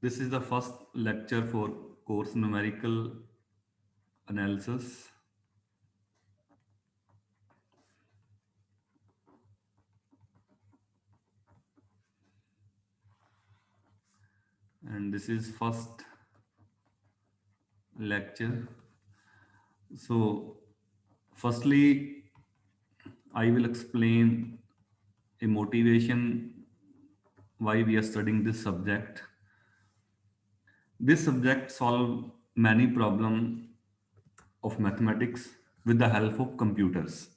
This is the first lecture for course numerical analysis. And this is first lecture. So firstly, I will explain a motivation why we are studying this subject. This subject solve many problems of mathematics with the help of computers.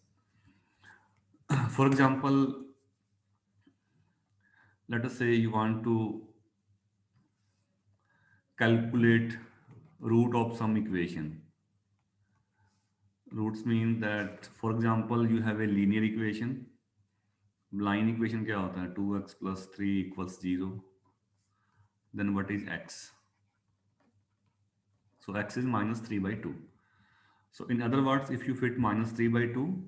For example, let us say you want to calculate root of some equation. Roots mean that, for example, you have a linear equation. Line equation क्या होता है? 2x plus 3 equals 0. Then what is x? So x is minus 3 by 2. So in other words, if you fit minus 3 by 2,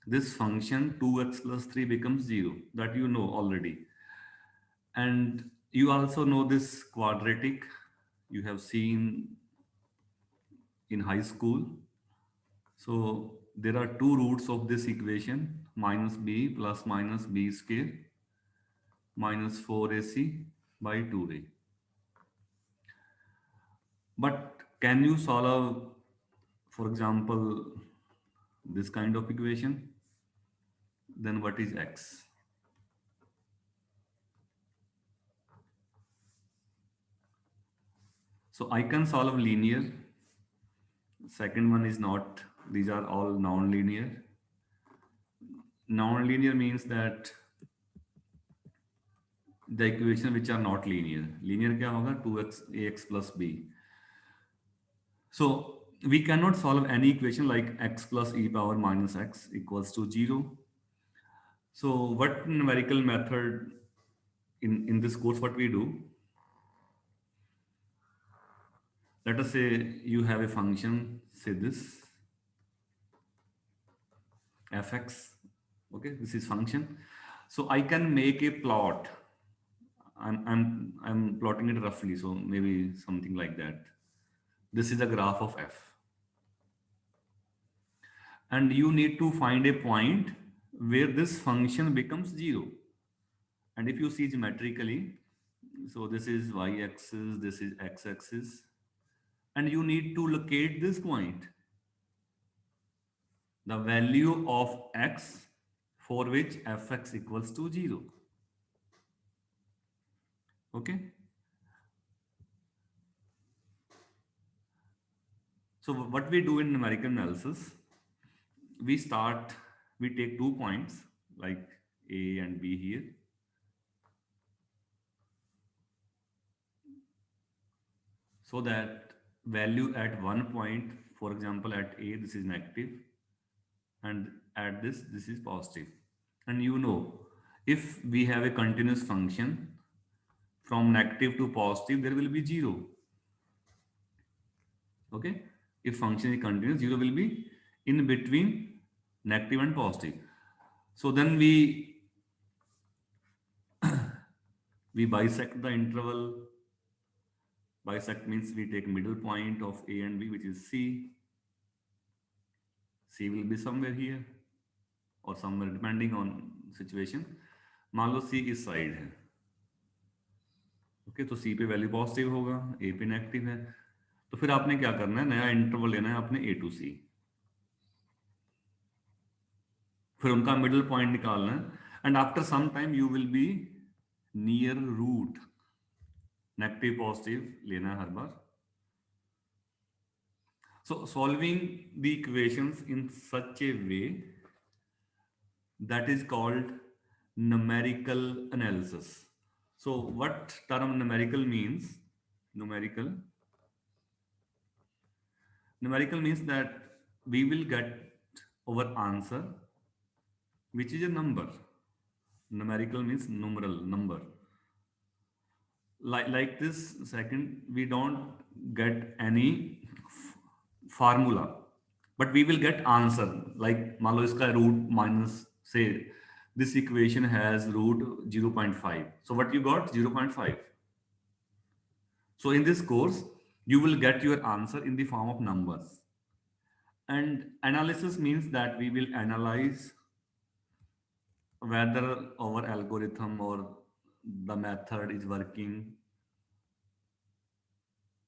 this function 2x plus 3 becomes 0. That you know already. And you also know this quadratic you have seen in high school. So there are two roots of this equation, minus b plus minus b square minus 4ac by 2a. But can you solve, for example, this kind of equation? Then what is x? So I can solve linear. Second one is not. These are all non-linear. Non-linear means that the equation which are not linear. Linear क्या होगा? 2x ax plus b. So we cannot solve any equation like x plus e power minus x equals to 0. So what numerical method in this course, what we do? Let us say you have a function, say this fx. Okay, this is function. So I can make a plot. I'm plotting it roughly, so maybe something like that. This is a graph of f. And you need to find a point where this function becomes 0. And if you see geometrically, so this is y-axis, this is x-axis, and you need to locate this point, the value of x for which fx equals to 0. Okay. So what we do in numerical analysis, we take 2 points like A and B here. So that value at one point, for example, at A, this is negative, and at this is positive. And you know, if we have a continuous function from negative to positive, there will be 0. Okay. If function is continuous, 0 will be in between negative and positive. So then we bisect the interval. Bisect means we take middle point of A and B, which is C. C will be somewhere here or somewhere depending on situation. मान लो C इस side है. Okay, तो C पे value positive होगा, A पे negative है. तो फिर आपने क्या करना है? नया इंटरवल लेना है आपने A to C. फिर उनका मिडिल पॉइंट निकालना है. And after some time you will be near root. Negative positive लेना है हर बार. So solving the equations in such a way, that is called numerical analysis. So what term numerical means? Numerical means that we will get our answer, which is a number. Numerical means numeral, number. Like this second, we don't get any formula, but we will get answer. Like मान लो इसका root minus, say this equation has root 0.5. So what you got? 0.5. So in this course, you will get your answer in the form of numbers. And analysis means that we will analyze whether our algorithm or the method is working,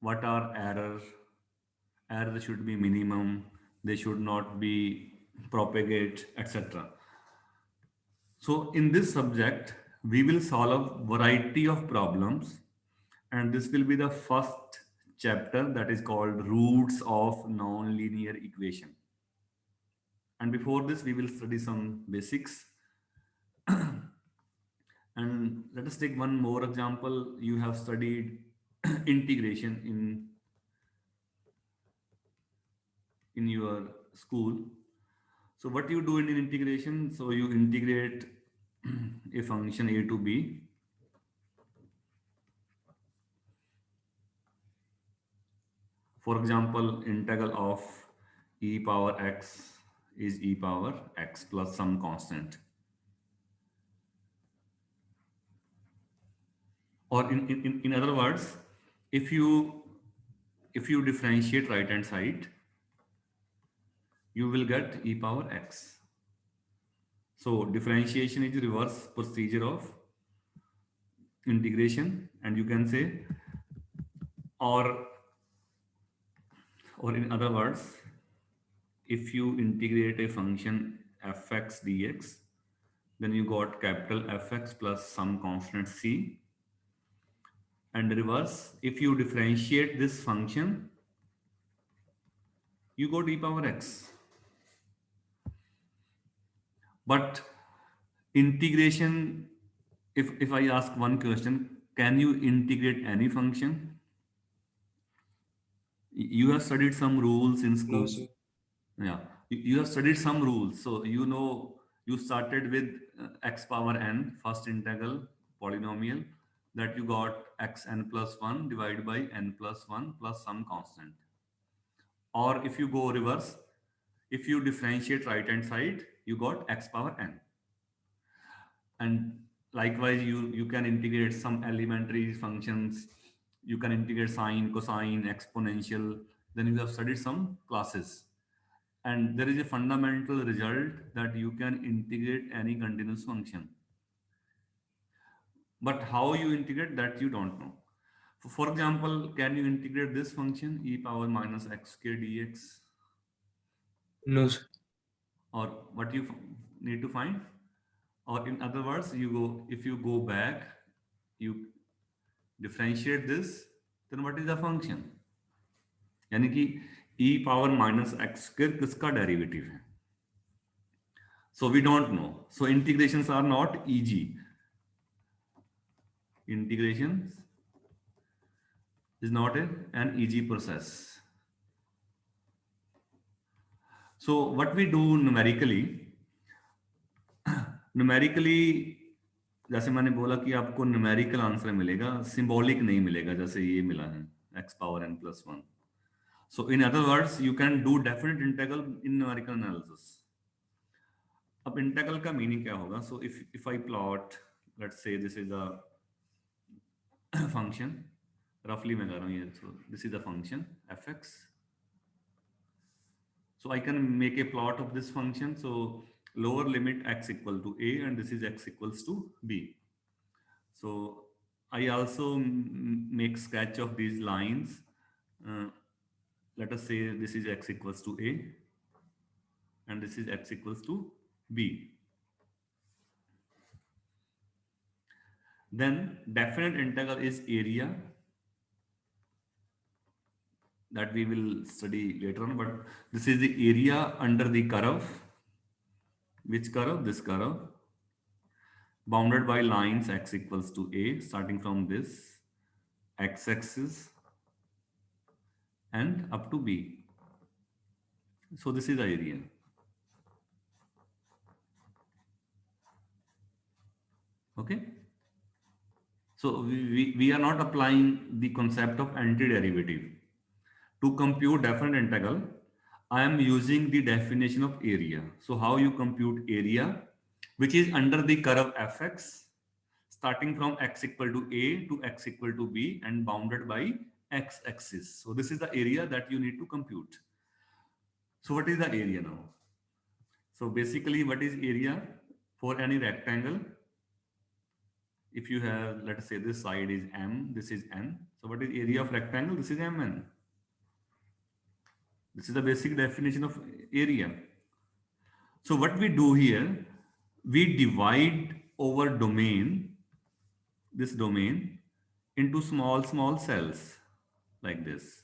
what are errors should be minimum, they should not be propagate, etc. So in this subject, we will solve variety of problems, and this will be the first chapter, that is called roots of nonlinear equation. And before this, we will study some basics. And let us take one more example. You have studied integration in your school. So what you do in integration? So you integrate a function a to b. For example, integral of e power x is e power x plus some constant. Or in other words, if you differentiate right hand side, you will get e power x. So differentiation is the reverse procedure of integration, and you can say, or in other words, if you integrate a function fx dx, then you got capital Fx plus some constant c. And reverse, if you differentiate this function, you got e power x. But integration, if I ask one question, can you integrate any function? You have studied some rules in No, school. sir. Yeah, you have studied some rules. So you know you started with x power n, first integral polynomial, that you got xn plus 1 divided by n plus 1 plus some constant. Or if you go reverse, if you differentiate right hand side, you got x power n. And likewise, you can integrate some elementary functions. You can integrate sine, cosine, exponential. Then you have studied some classes. And there is a fundamental result that you can integrate any continuous function. But how you integrate that you don't know. For example, can you integrate this function e power minus xk dx? No, sir. Or what you need to find? Or in other words, if you go back, you differentiate this, then what is the function? यानी कि e power minus x square किसका derivative है? So we don't know. So integrations are not easy. Integration is not an easy process. So what we do numerically, जैसे मैंने बोला कि आपको numerical answer मिलेगा, सिंबॉलिक नहीं मिलेगा जैसे ये मिला है x power n plus 1. So in other words, you can do definite integral in numerical analysis. अब इंटीग्रल का मीनिंग क्या होगा? So if I plot, let's say this is a function, roughly मैं कर रहा हूँ ये, so this is the function fx. So I can make a plot of this function. So lower limit x equal to a, and this is x equals to b. So I also make sketch of these lines. Uh, let us say this is x equals to a, and this is x equals to b. Then definite integral is area, that we will study later on, but this is the area under the curve. Which curve? This curve, bounded by lines x equals to a, starting from this x-axis and up to b. So this is the area. Okay. So we are not applying the concept of antiderivative. To compute definite integral, I am using the definition of area. So how you compute area, which is under the curve fx, starting from x equal to a to x equal to b and bounded by x axis. So this is the area that you need to compute. So what is the area now? So basically, what is area for any rectangle? If you have, let's say this side is m, this is n. So what is area of rectangle? This is mn. This is the basic definition of area. So what we do here, we divide our domain, this domain, into small cells like this.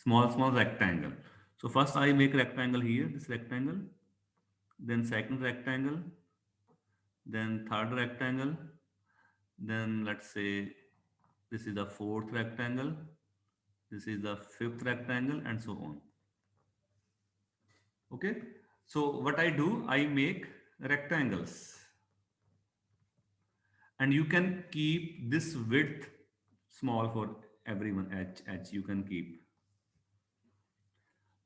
Small rectangle. So first I make rectangle here, this rectangle, then second rectangle, then third rectangle, then let's say this is the fourth rectangle, this is the fifth rectangle, and so on. Okay. So what I do, I make rectangles, and you can keep this width small for everyone, h you can keep.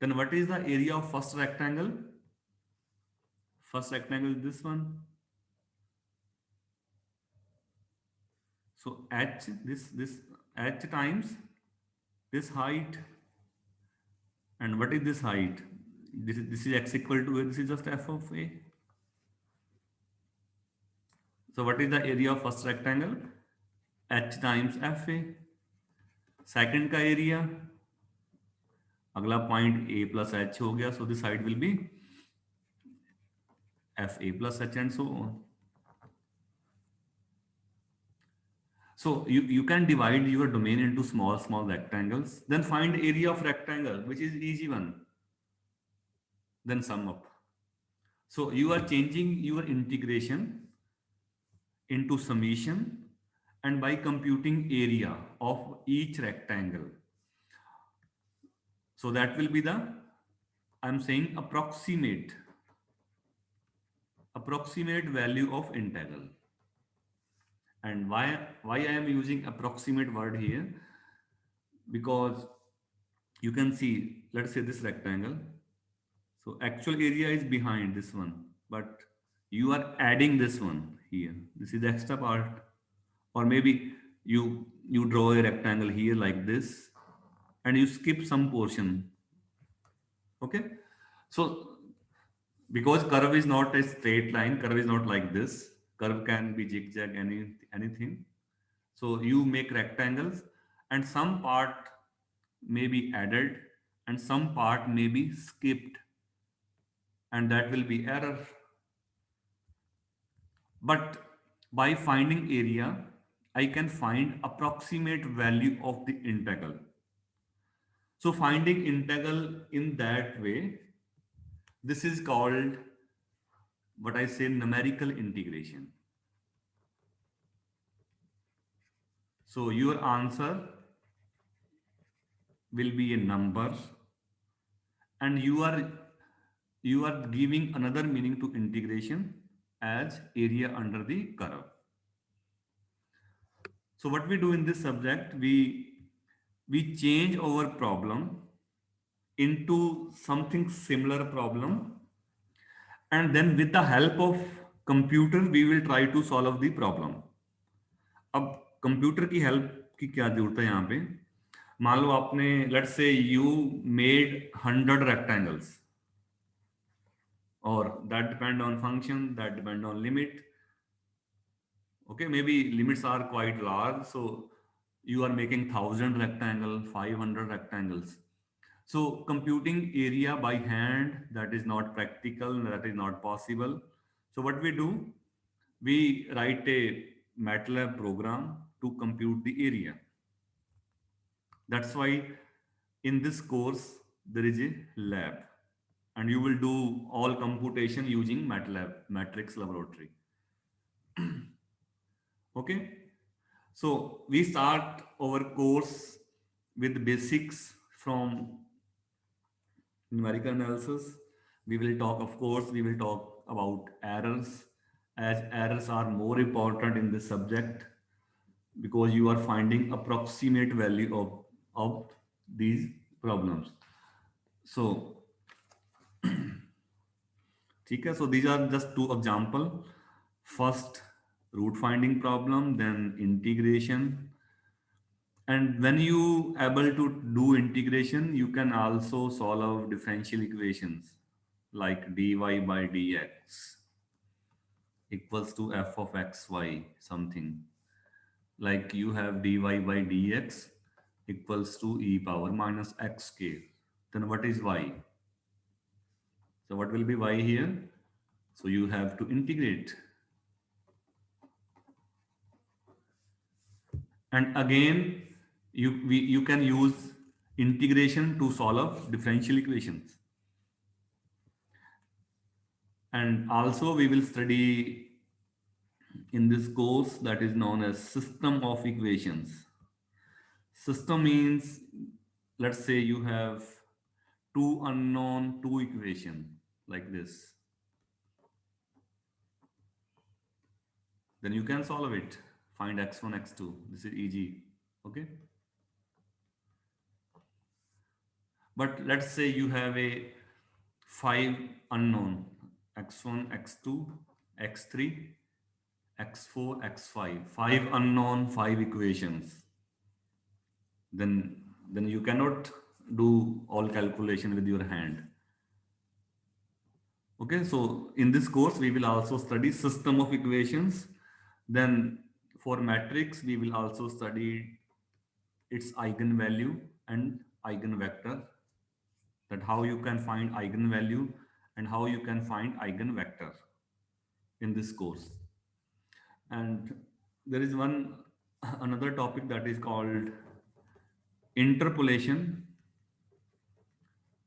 Then what is the area of first rectangle? First rectangle is this one. So h, this h times this height. And what is this height? This is x equal to a. This is just f of a. So what is the area of first rectangle? H times f a. Second का area, अगला point a plus h हो गया. So this side will be f a plus h and so on. So you can divide your domain into small rectangles. Then find area of rectangle, which is easy one. Then sum up. So you are changing your integration into summation, and by computing area of each rectangle. So that will be the, I'm saying approximate value of integral. And why I am using approximate word here? Because you can see, let's say this rectangle. So actual area is behind this one, but you are adding this one here. This is the extra part. Or maybe you draw a rectangle here like this, and you skip some portion. Okay. So because curve is not a straight line, curve is not like this. Curve can be zigzag, anything. So you make rectangles, and some part may be added and some part may be skipped, and that will be error. But by finding area, I can find approximate value of the integral. So finding integral in that way, this is called what I say numerical integration. So your answer will be a number, and you are giving another meaning to integration as area under the curve. So what we do in this subject, we change our problem into something similar problem, and then with the help of computer we will try to solve the problem. अब computer की help की क्या जरूरत है यहाँ पे? मान लो आपने, let's say you made 100 rectangles, or that depend on function, that depend on limit. Okay, maybe limits are quite large, so you are making 1000 rectangle, 500 rectangles. So computing area by hand, that is not practical, that is not possible. So what we do, we write a MATLAB program to compute the area. That's why in this course there is a lab, and you will do all computation using MATLAB, matrix laboratory. Okay, so we start our course with basics from numerical analysis. We will talk, of course, we will talk about errors, as errors are more important in this subject because you are finding approximate value of these problems. So, ठीक है, so these are just two example. First root finding problem, then integration. And when you able to do integration, you can also solve differential equations like dy by dx equals to f of xy something. Like you have dy by dx equals to e power minus xk. Then what is y? So what will be y here? So you have to integrate. And again, you can use integration to solve differential equations. And also we will study in this course that is known as system of equations. System means, let's say you have two unknown, two equation like this. Then you can solve it. Find x1, x2. This is easy. Okay. But let's say you have a five unknown x1, x2, x3, x4, x5. Five unknown, five equations. Then you cannot do all calculation with your hand. Okay, so in this course we will also study system of equations. Then for matrix we will also study its eigenvalue and eigenvector, that how you can find eigenvalue and how you can find eigenvector in this course. And there is one another topic that is called interpolation.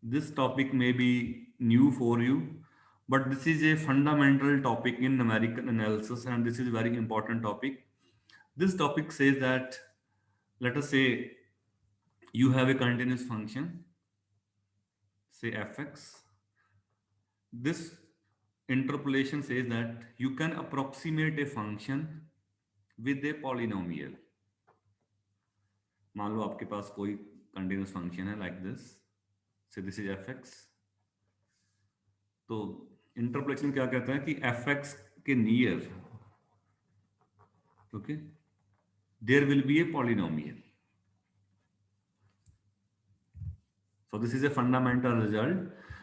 This topic may be new for you, but this is a fundamental topic in numerical analysis, and this is a very important topic. This topic says that, let us say you have a continuous function, say fx. This interpolation says that you can approximate a function with a polynomial. मान लो आपके पास कोई continuous function है like this, say this is fx. तो interpolation क्या कहता है कि fx के near, okay, there will be a polynomial. So this is a fundamental result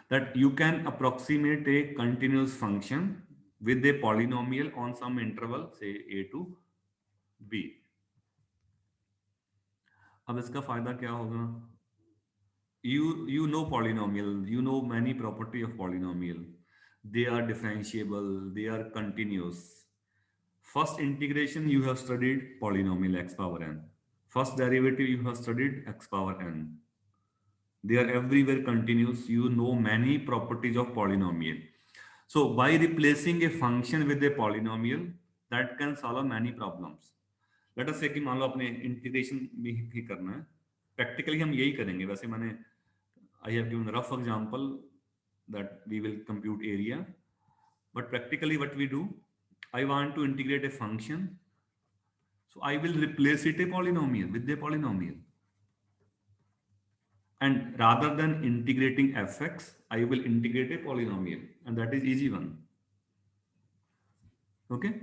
that you can approximate a continuous function with a polynomial on some interval, say a to b. अब इसका फायदा क्या होगा? You know polynomial, you know many property of polynomial. They are differentiable, they are continuous. First integration you have studied polynomial x power n. First derivative you have studied x power n. They are everywhere continuous. You know many properties of polynomial. So by replacing a function with a polynomial, that can solve many problems. Let us say कि मान लो अपने integration भी करना है, practically हम यही करेंगे. वैसे मैंने I have given a rough example that we will compute area, but practically what we do, I want to integrate a function, so I will replace it a polynomial with a polynomial. And rather than integrating fx, I will integrate a polynomial, and that is easy one. Okay.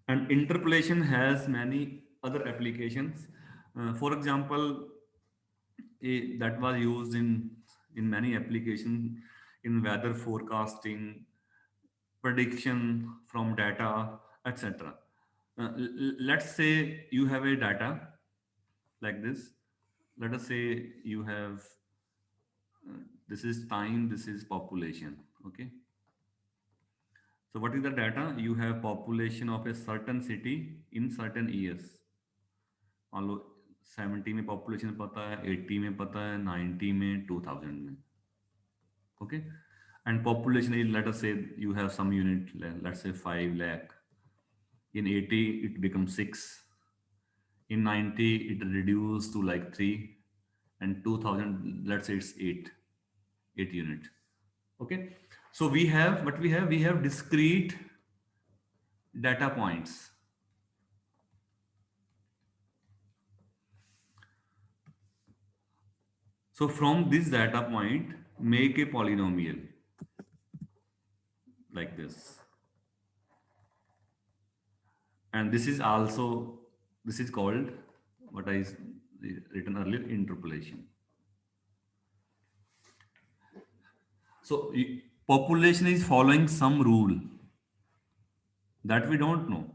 And interpolation has many other applications. For example, that was used in many applications in weather forecasting, prediction from data, etc. Let's say you have a data like this. Let us say you have this is time, this is population. Okay. So what is the data? You have population of a certain city in certain years. मान लो 70 में population पता है, 80 में पता है, 90 में, 2000 में. Okay. And population is, let us say you have some unit, let's say 5 lakh. In 80 it becomes 6. In 90 it reduced to like 3. And 2000, let's say it's 8 unit. Okay. So we have what we have discrete data points. So from this data point, make a polynomial like this. And this is also, this is called what written earlier, interpolation. So population is following some rule that we don't know.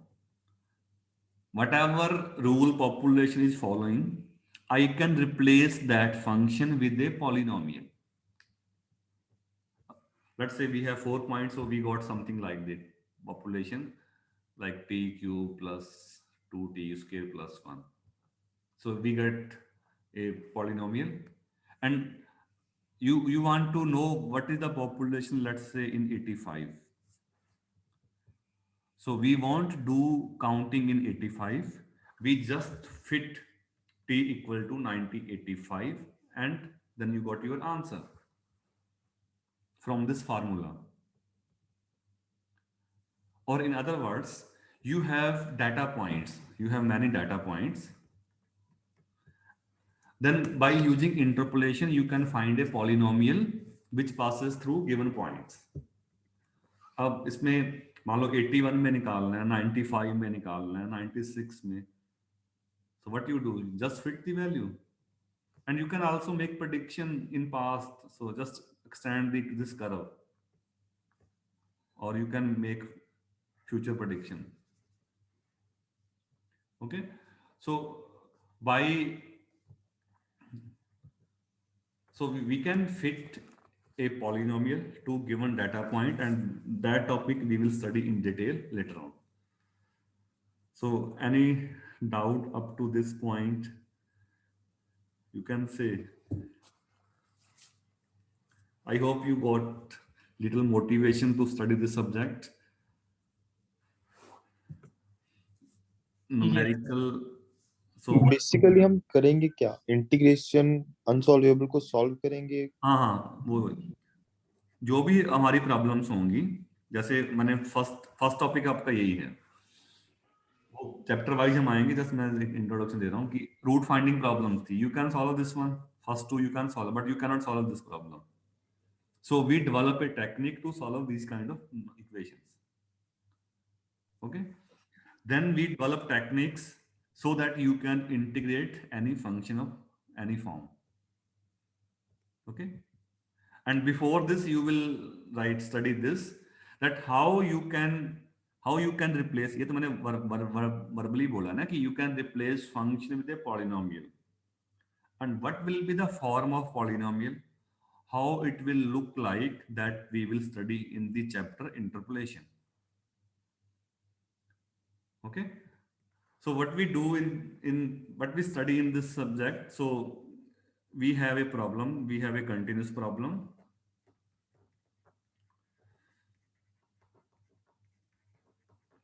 Whatever rule population is following, I can replace that function with a polynomial. Let's say we have 4 points, so we got something like the population, like t cube plus 2t square plus 1. So we get a polynomial. And you want to know what is the population, let's say in 85. So we won't do counting in 85. We just fit t equal to 90 85, and then you got your answer from this formula. Or in other words, you have data points, you have many data points. Then by using interpolation, you can find a polynomial which passes through given points. अब इसमें मान लो 81 में निकालना है, 95 में निकालना है, 96 में. So what you do, just fit the value. And you can also make prediction in past. So just extend this curve, or you can make future prediction. Okay. So by, so we can fit a polynomial to given data point, and that topic we will study in detail later on. So any doubt up to this point, you can say. I hope you got little motivation to study this subject. Yes. Numerical. तो So basically हम करेंगे क्या, integration unsolvable को solve करेंगे? हाँ हाँ, वो जो भी हमारी प्रॉब्लम्स होंगी, जैसे मैंने फर्स्ट फर्स्ट टॉपिक आपका यही है, वो चैप्टर वाइज हम आएंगे. जस्ट मैं इंट्रोडक्शन दे रहा हूँ कि रूट फाइंडिंग प्रॉब्लम्स थी. You can solve this one, first two you can solve, but you can not solve this problem. So we develop a technique to solve this kind of equations. Okay, then we develop techniques so that you can integrate any function of any form. Okay, and before this you will study this, that how you can replace, ये तो मैंने verbally बोला ना कि you can replace function with a polynomial, and what will be the form of polynomial, how it will look like, that we will study in the chapter interpolation. Okay, so what we do in what we study in this subject, so we have a problem, we have a continuous problem,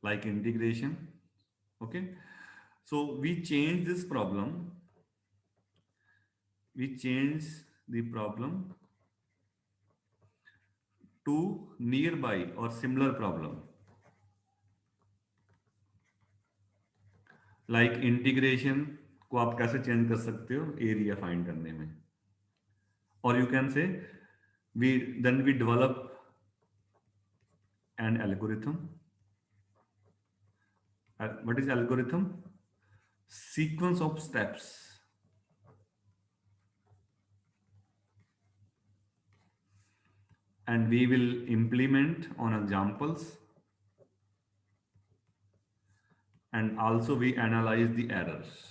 like integration. Okay, so we change the problem to nearby or similar problem, like integration को आप कैसे change कर सकते हो area find करने में. और you can say we develop an algorithm. What is algorithm? Sequence of steps, and we will implement on examples, and also we analyze the errors.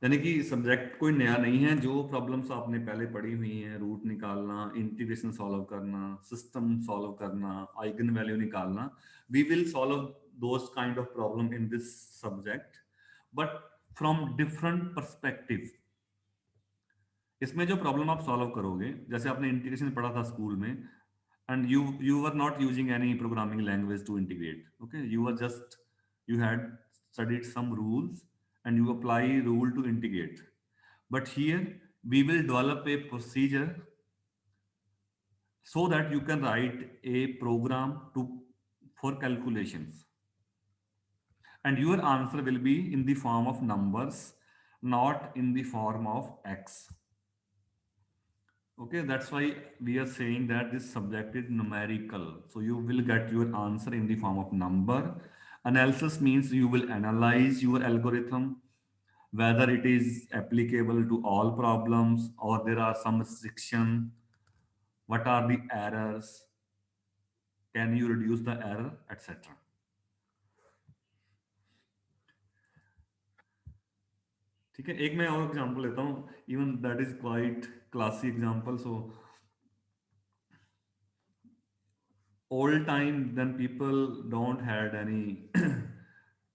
यानी कि सब्जेक्ट कोई नया नहीं है. जो प्रॉब्लम्स आपने पहले पढ़ी हुई हैं, रूट निकालना, इंटीग्रेशन सॉल्व करना, सिस्टम सॉल्व करना, आइगन वैल्यू निकालना, we will solve those kind of problem in this subject, but from different perspective. इसमें जो प्रॉब्लम आप सॉल्व करोगे, जैसे आपने इंटीग्रेशन पढ़ा था स्कूल में, and you were not using any programming language to integrate. Okay, you had studied some rules and you apply rule to integrate. But here we will develop a procedure so that you can write a program to for calculations, and your answer will be in the form of numbers, not in the form of x. Okay, that's why we are saying that this subject is numerical. So you will get your answer in the form of number. Analysis means you will analyze your algorithm, whether it is applicable to all problems or there are some restriction. What are the errors? Can you reduce the error, etc. ठीक है, एक मैं और example लेता हूँ, even that is quite classic example. So old time, then people don't had any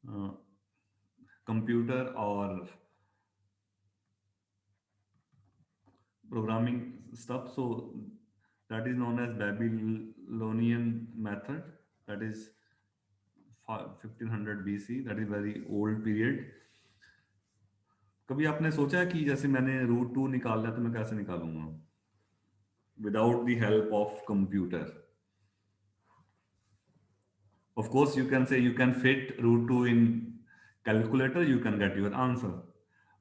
uh, computer or programming stuff. So that is known as Babylonian method. That is 1500 BC. That is very old period. कभी आपने सोचा है कि जैसे मैंने root two निकालना है तो मैं कैसे निकालूंगा without the help of computer? Of course, you can say you can fit root 2 in calculator, you can get your answer.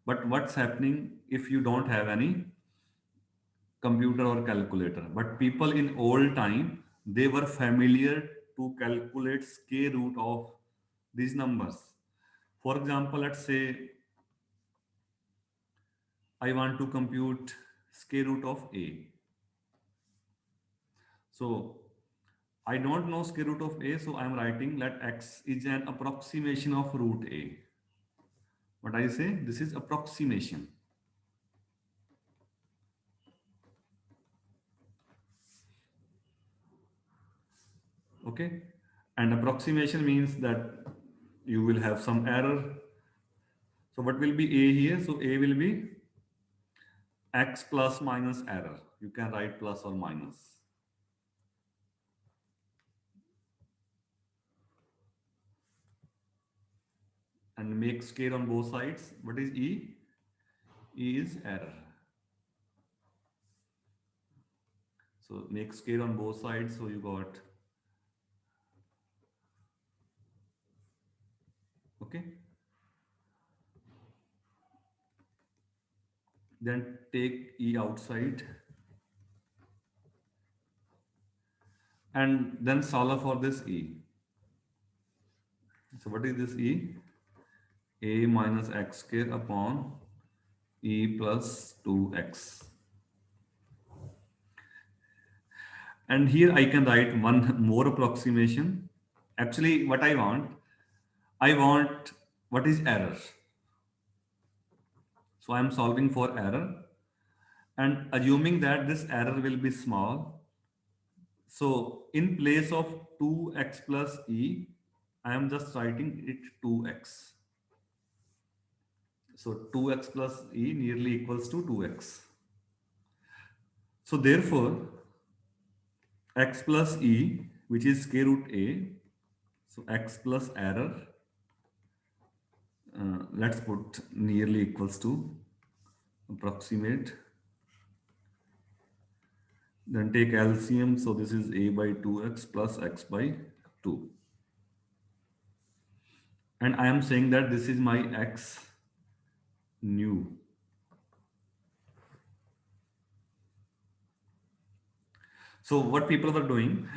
But what's happening if you don't have any computer or calculator? But people in old time, they were familiar to calculate square root of these numbers. For example, let's say I want to compute square root of a. So I don't know square root of a, so I'm writing that x is an approximation of root a. What I say, this is approximation. Okay, and approximation means that you will have some error. So what will be a here? So a will be x plus minus error. You can write plus or minus. And make square on both sides. What is e? E is error. So make square on both sides. So you got, okay. Then take e outside and then solve for this e. So what is this e? A minus x square upon e plus 2x. And here I can write one more approximation. Actually, what I want what is error. So I am solving for error and assuming that this error will be small. So in place of 2x plus e, I am just writing it 2x. So 2x plus e nearly equals to 2x. So therefore, x plus e, which is square root a, so x plus error, let's put nearly equals to approximate. Then take LCM, so this is a by 2x plus x by 2. And I am saying that this is my x new. So what people were doing,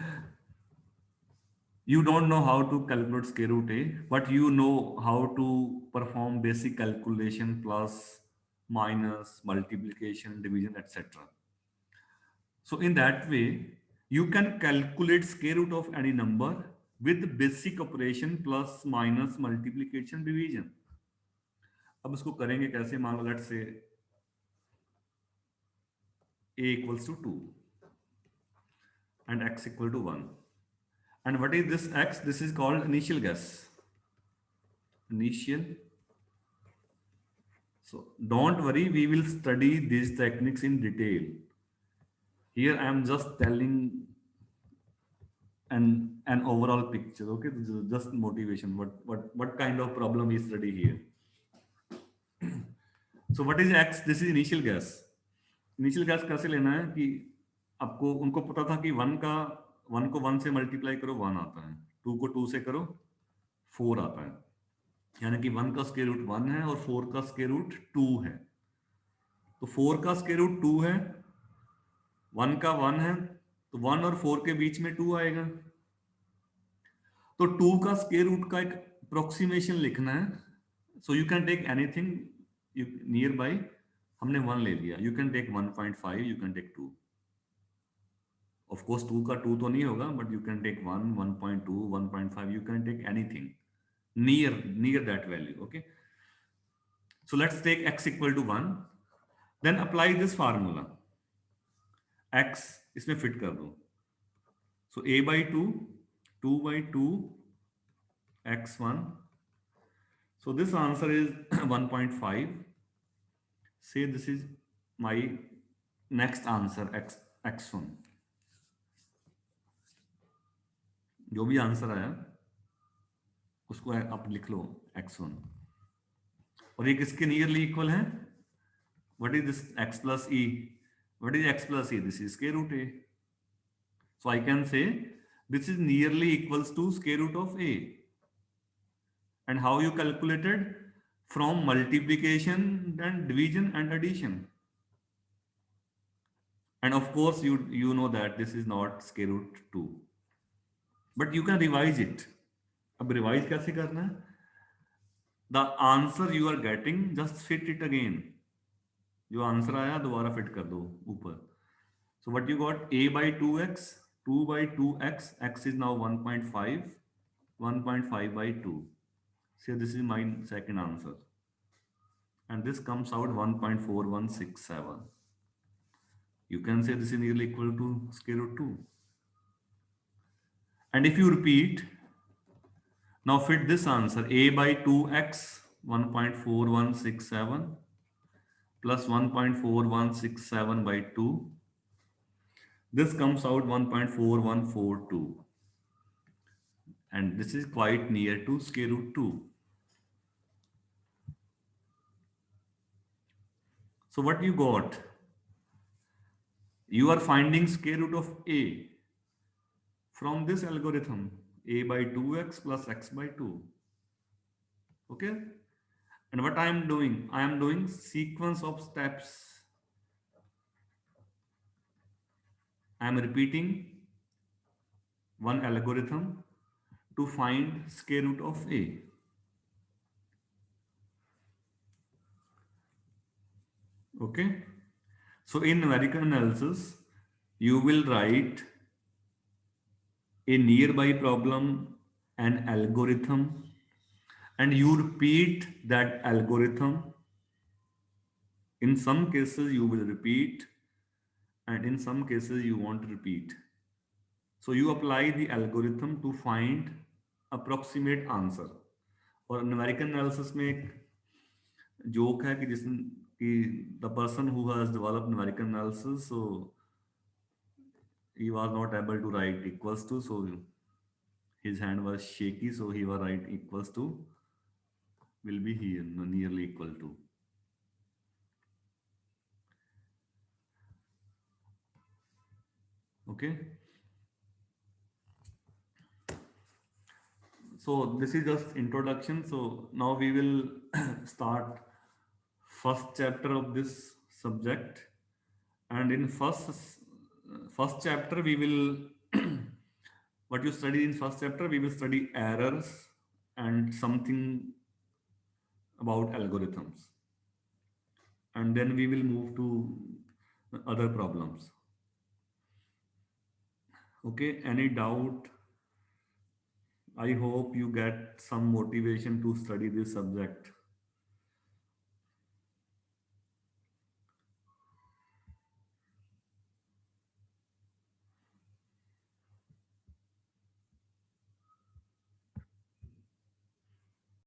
you don't know how to calculate square root a, but you know how to perform basic calculation, plus, minus, multiplication, division, etc. So in that way, you can calculate square root of any number with basic operation plus, minus, multiplication, division. अब इसको करेंगे कैसे? मान लो let's say a equals to 2 and x equal to 1. And what is this x? This is called initial guess. Initial. So don't worry, we will study these techniques in detail. Here I am just telling an overall picture. Okay, this is just motivation. What kind of problem we study here? So what is x? This is initial guess. Initial guess कैसे लेना है कि आपको उनको पता था कि 1 को 1 से मल्टीप्लाई करो 1 आता है, 2 को 2 से करो 4 आता है. यानी कि 1 का स्क्वायर रूट 1 है और 4 का स्क्वायर रूट 2 है। तो 4 का स्क्वायर रूट 2 है, 1 का 1 है, तो 1 और 4 के बीच में 2 आएगा। तो 2 का स्क्वायर रूट का एक अप्रोक्सीमेशन लिखना है। So you can take anything nearby. हमने 1 ले लिया, you can take 1.5, you can take 2। Of course 2 का 2 तो नहीं होगा, but you can take 1, 1.2, 1.5, you can take anything near that value. Okay, so let's take x equal to 1, then apply this formula, x इसमें fit कर दो। So a by 2, 2 by 2 x1, so this answer is 1.5. Say this is my next answer, x1। जो भी answer आया उसको आप लिख लो x1। और ये किसके नियरली इक्वल है? What is this x plus e? What is x plus e? This is square root a. So I can say this is nearly equals to square root of a. And how you calculated? From multiplication and division and addition. And of course you know that this is not square root 2. But you can revise it. अब revise कैसे करना है? The answer you are getting, just fit it again. जो answer आया दोबारा fit कर दो ऊपर। So what you got? A by 2x, 2 by 2x, x is now 1.5, 1.5 by 2. So this is my second answer. And this comes out 1.4167. You can say this is nearly equal to square root 2. And if you repeat, now fit this answer, a by 2x, 1.4167 plus 1.4167 by 2. This comes out 1.4142. And this is quite near to square root 2. So what you got? You are finding square root of a from this algorithm, a by 2x plus x by 2. Okay? And what I am doing? I am doing sequence of steps. I am repeating one algorithm to find square root of a. Okay? So in numerical analysis, you will write a nearby problem, an algorithm, and you repeat that algorithm. In some cases you will repeat, and in some cases you won't repeat. So you apply the algorithm to find approximate answer. और numerical analysis में एक joke है कि the person who has developed numerical analysis, so he was not able to write equals to, so his hand was shaky, so he was write equals to will be here, nearly equal to. Okay. So this is just introduction. So now we will start first chapter of this subject. And in first chapter we will what you study in first chapter, we will study errors and something about algorithms. And then we will move to other problems. Okay, any doubt? I hope you get some motivation to study this subject.